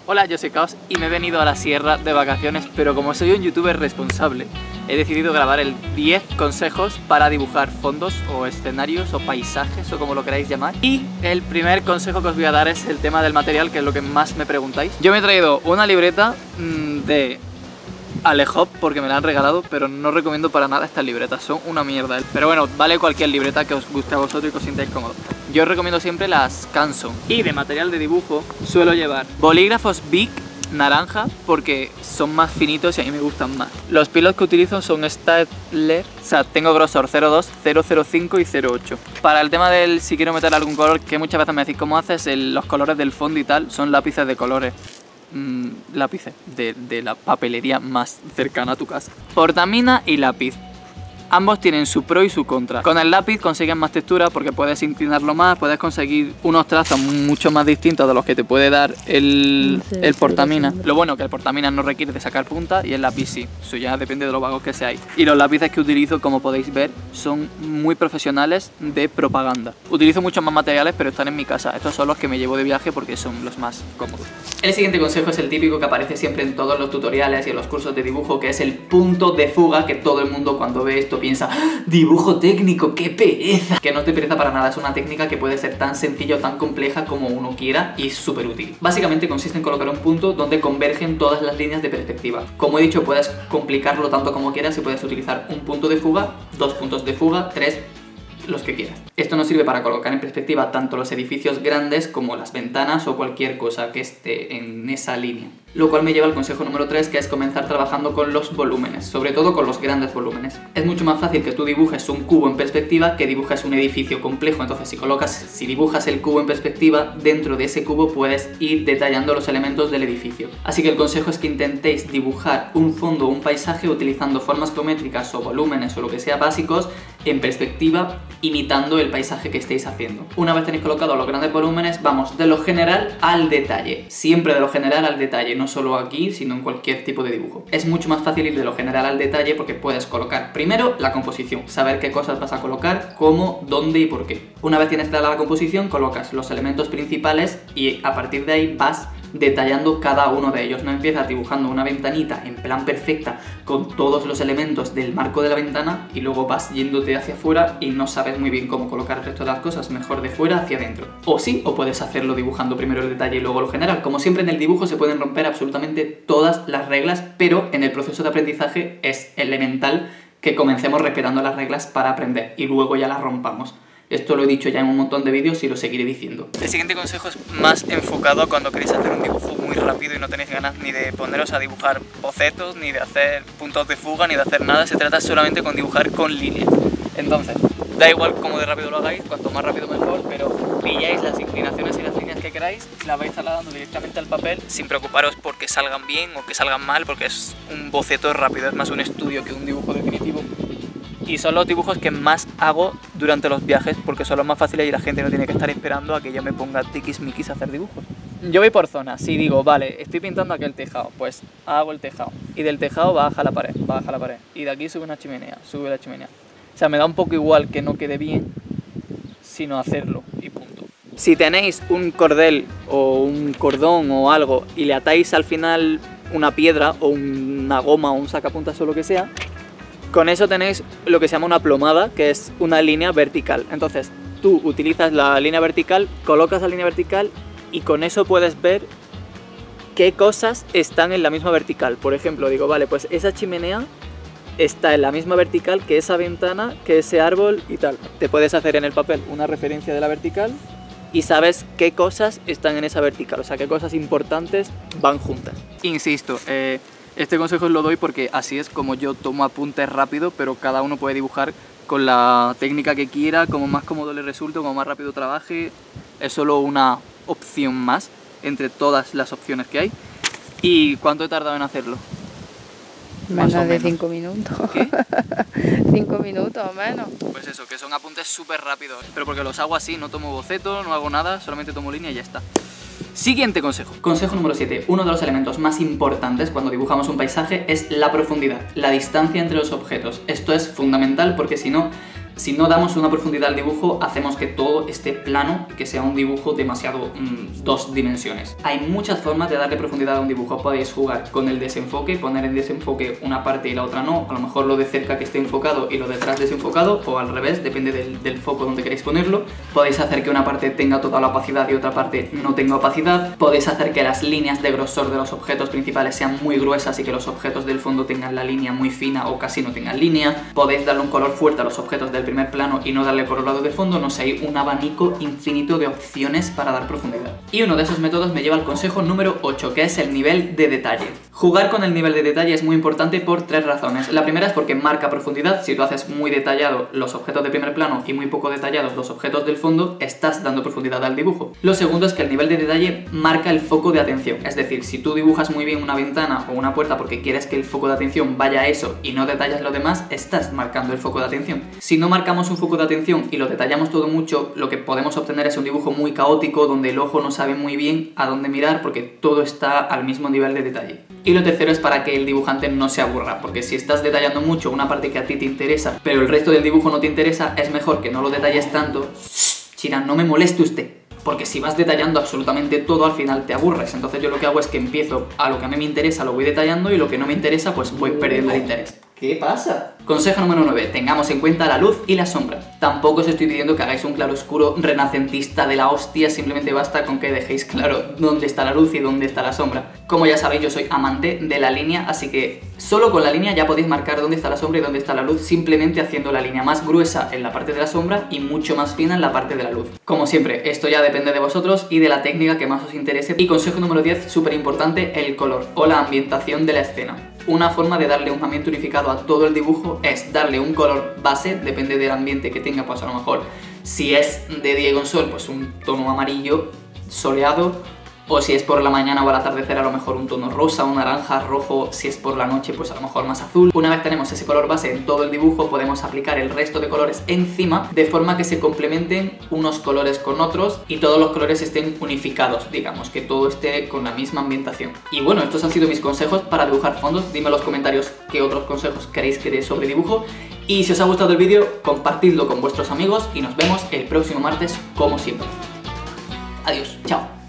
Hola, yo soy Caos y me he venido a la sierra de vacaciones, pero como soy un youtuber responsable, he decidido grabar el 10 consejos para dibujar fondos o escenarios o paisajes o como lo queráis llamar. Y el primer consejo que os voy a dar es el tema del material, que es lo que más me preguntáis. Yo me he traído una libreta de Alejop porque me la han regalado, pero no recomiendo para nada estas libretas, son una mierda. Pero bueno, vale cualquier libreta que os guste a vosotros y que os sintáis cómodos. Yo os recomiendo siempre las Canson. Y de material de dibujo suelo llevar bolígrafos Bic naranja porque son más finitos y a mí me gustan más. Los pilos que utilizo son Staedtler, o sea, tengo grosor 0,2, 0,05 y 0,8. Para el tema del si quiero meter algún color, que muchas veces me decís cómo haces los colores del fondo y tal, son lápices de colores. Lápices de la papelería más cercana a tu casa. Portamina y lápiz. Ambos tienen su pro y su contra. Con el lápiz consigues más textura porque puedes inclinarlo más, puedes conseguir unos trazos mucho más distintos de los que te puede dar el portamina. Lo bueno que el portamina no requiere de sacar punta y el lápiz sí, eso ya depende de lo vagos que seáis. Y los lápices que utilizo, como podéis ver, son muy profesionales de propaganda. Utilizo muchos más materiales, pero están en mi casa. Estos son los que me llevo de viaje porque son los más cómodos. El siguiente consejo es el típico que aparece siempre en todos los tutoriales y en los cursos de dibujo, que es el punto de fuga, que todo el mundo cuando ve esto piensa: ¡ah, dibujo técnico, qué pereza! Que no te pereza para nada, es una técnica que puede ser tan sencilla o tan compleja como uno quiera y súper útil. Básicamente consiste en colocar un punto donde convergen todas las líneas de perspectiva. Como he dicho, puedes complicarlo tanto como quieras y puedes utilizar un punto de fuga, 2 puntos de fuga, 3, los que quieras. Esto nos sirve para colocar en perspectiva tanto los edificios grandes como las ventanas o cualquier cosa que esté en esa línea. Lo cual me lleva al consejo número 3, que es comenzar trabajando con los volúmenes, sobre todo con los grandes volúmenes. Es mucho más fácil que tú dibujes un cubo en perspectiva que dibujes un edificio complejo. Entonces si dibujas el cubo en perspectiva, dentro de ese cubo puedes ir detallando los elementos del edificio. Así que el consejo es que intentéis dibujar un fondo o un paisaje utilizando formas geométricas o volúmenes o lo que sea básicos en perspectiva, imitando el paisaje que estéis haciendo. Una vez tenéis colocados los grandes volúmenes, vamos de lo general al detalle. Siempre de lo general al detalle, no solo aquí, sino en cualquier tipo de dibujo. Es mucho más fácil ir de lo general al detalle porque puedes colocar primero la composición, saber qué cosas vas a colocar, cómo, dónde y por qué. Una vez tienes clara la composición, colocas los elementos principales y a partir de ahí vas detallando cada uno de ellos. No empiezas dibujando una ventanita en plan perfecta con todos los elementos del marco de la ventana y luego vas yéndote hacia afuera y no sabes muy bien cómo colocar el resto de las cosas, mejor de fuera hacia adentro. O sí, o puedes hacerlo dibujando primero el detalle y luego lo general. Como siempre en el dibujo se pueden romper absolutamente todas las reglas, pero en el proceso de aprendizaje es elemental que comencemos respetando las reglas para aprender y luego ya las rompamos. Esto lo he dicho ya en un montón de vídeos y lo seguiré diciendo. El siguiente consejo es más enfocado a cuando queréis hacer un dibujo muy rápido y no tenéis ganas ni de poneros a dibujar bocetos, ni de hacer puntos de fuga, ni de hacer nada. Se trata solamente con dibujar con líneas. Entonces, da igual cómo de rápido lo hagáis, cuanto más rápido mejor, pero pilláis las inclinaciones y las líneas que queráis, las vais trasladando directamente al papel sin preocuparos porque salgan bien o que salgan mal, porque es un boceto rápido, es más un estudio que un dibujo definitivo. Y son los dibujos que más hago durante los viajes porque son los más fáciles y la gente no tiene que estar esperando a que yo me ponga tiquismiquis a hacer dibujos. Yo voy por zonas, si digo, vale, estoy pintando aquel tejado, pues hago el tejado. Y del tejado baja la pared, Y de aquí sube una chimenea, sube la chimenea. O sea, me da un poco igual que no quede bien, sino hacerlo y punto. Si tenéis un cordel o un cordón o algo y le atáis al final una piedra o una goma o un sacapuntas o lo que sea, con eso tenéis lo que se llama una plomada, que es una línea vertical. Entonces tú utilizas la línea vertical, colocas la línea vertical y con eso puedes ver qué cosas están en la misma vertical. Por ejemplo, digo, vale, pues esa chimenea está en la misma vertical que esa ventana, que ese árbol y tal. Te puedes hacer en el papel una referencia de la vertical y sabes qué cosas están en esa vertical, o sea, qué cosas importantes van juntas. Insisto, este consejo os lo doy porque así es como yo tomo apuntes rápido, pero cada uno puede dibujar con la técnica que quiera, como más cómodo le resulte, como más rápido trabaje. Es solo una opción más entre todas las opciones que hay. ¿Y cuánto he tardado en hacerlo? Menos de 5 minutos. ¿Qué? 5 minutos o menos. Pues eso, que son apuntes súper rápidos, pero porque los hago así, no tomo boceto, no hago nada, solamente tomo línea y ya está. Siguiente consejo. Consejo número 7. Uno de los elementos más importantes cuando dibujamos un paisaje es la profundidad, la distancia entre los objetos. Esto es fundamental porque si no, Si no damos una profundidad al dibujo, hacemos que todo esté plano, que sea un dibujo demasiado dos dimensiones. Hay muchas formas de darle profundidad a un dibujo. Podéis jugar con el desenfoque, poner en desenfoque una parte y la otra no, a lo mejor lo de cerca que esté enfocado y lo de atrás desenfocado, o al revés, depende del foco donde queréis ponerlo. Podéis hacer que una parte tenga toda la opacidad y otra parte no tenga opacidad. Podéis hacer que las líneas de grosor de los objetos principales sean muy gruesas y que los objetos del fondo tengan la línea muy fina o casi no tengan línea. Podéis darle un color fuerte a los objetos del primer plano y no darle colorado de fondo. No sé, hay un abanico infinito de opciones para dar profundidad. Y uno de esos métodos me lleva al consejo número 8, que es el nivel de detalle. Jugar con el nivel de detalle es muy importante por tres razones. La primera es porque marca profundidad. Si tú haces muy detallado los objetos de primer plano y muy poco detallados los objetos del fondo, estás dando profundidad al dibujo. Lo segundo es que el nivel de detalle marca el foco de atención. Es decir, si tú dibujas muy bien una ventana o una puerta porque quieres que el foco de atención vaya a eso y no detallas lo demás, estás marcando el foco de atención. Si no marcamos un foco de atención y lo detallamos todo mucho, lo que podemos obtener es un dibujo muy caótico donde el ojo no sabe muy bien a dónde mirar porque todo está al mismo nivel de detalle. Y lo tercero es para que el dibujante no se aburra, porque si estás detallando mucho una parte que a ti te interesa, pero el resto del dibujo no te interesa, es mejor que no lo detalles tanto. Chirán, no me moleste usted. Porque si vas detallando absolutamente todo, al final te aburres. Entonces yo lo que hago es que empiezo a lo que a mí me interesa, lo voy detallando, y lo que no me interesa, pues voy perdiendo el interés. ¿Qué pasa? Consejo número 9. Tengamos en cuenta la luz y la sombra. Tampoco os estoy pidiendo que hagáis un claroscuro renacentista de la hostia, simplemente basta con que dejéis claro dónde está la luz y dónde está la sombra. Como ya sabéis, yo soy amante de la línea, así que solo con la línea ya podéis marcar dónde está la sombra y dónde está la luz, simplemente haciendo la línea más gruesa en la parte de la sombra y mucho más fina en la parte de la luz. Como siempre, esto ya depende de vosotros y de la técnica que más os interese. Y consejo número 10, súper importante, el color o la ambientación de la escena. Una forma de darle un ambiente unificado a todo el dibujo es darle un color base, depende del ambiente que tenga, pues a lo mejor si es de día y con sol, pues un tono amarillo soleado, o si es por la mañana o al atardecer a lo mejor un tono rosa, un naranja, rojo, si es por la noche pues a lo mejor más azul. Una vez tenemos ese color base en todo el dibujo, podemos aplicar el resto de colores encima de forma que se complementen unos colores con otros y todos los colores estén unificados, digamos, que todo esté con la misma ambientación. Y bueno, estos han sido mis consejos para dibujar fondos. Dime en los comentarios qué otros consejos queréis que dé sobre dibujo, y si os ha gustado el vídeo, compartidlo con vuestros amigos y nos vemos el próximo martes como siempre. Adiós, chao.